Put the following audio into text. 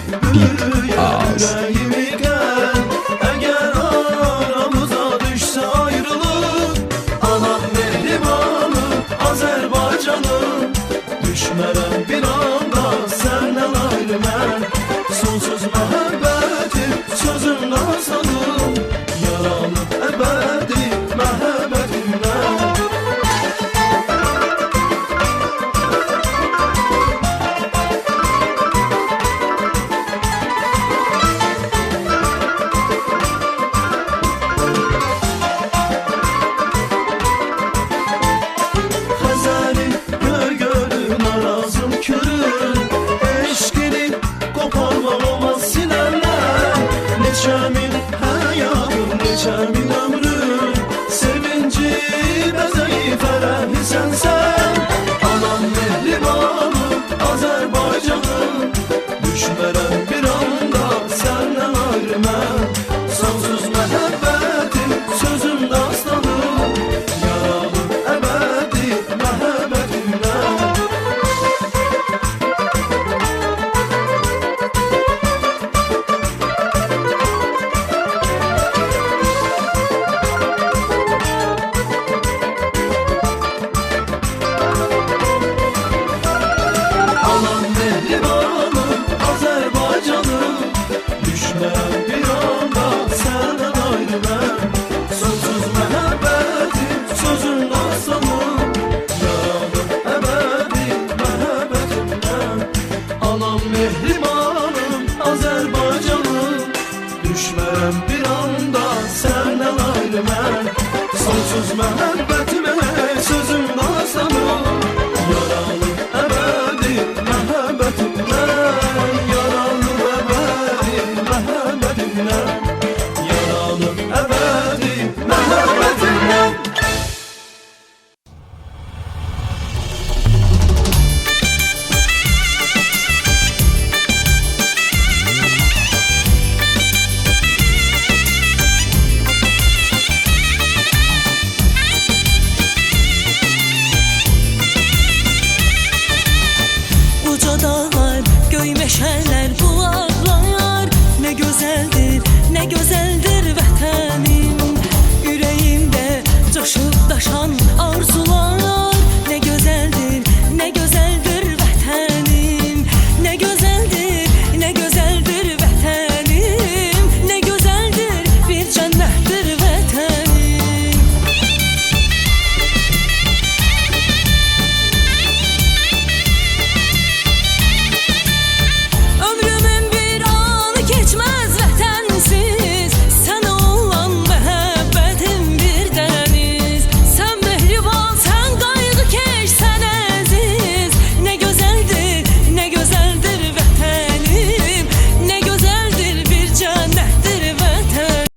bir ağız. Yüreğimi gel, eğer aramıza düşse ayrılık, anam mehribanı Azerbaycanım, düşmərəm bir anda səndən ayrı mən. Sonsuz məhəbbətim sözümdən sazım, yaranıb əbədi məhəbbətimdən. Xəzəli göy-gölün arazım körün, eşqini qoparmaq olmaz sinəmdən. Neçə min həyatım, neçə min ömrüm, sevinci bəzəyi fərəhi sənsən. Anam mehribanım Azərbaycanım, düşmərəm bir an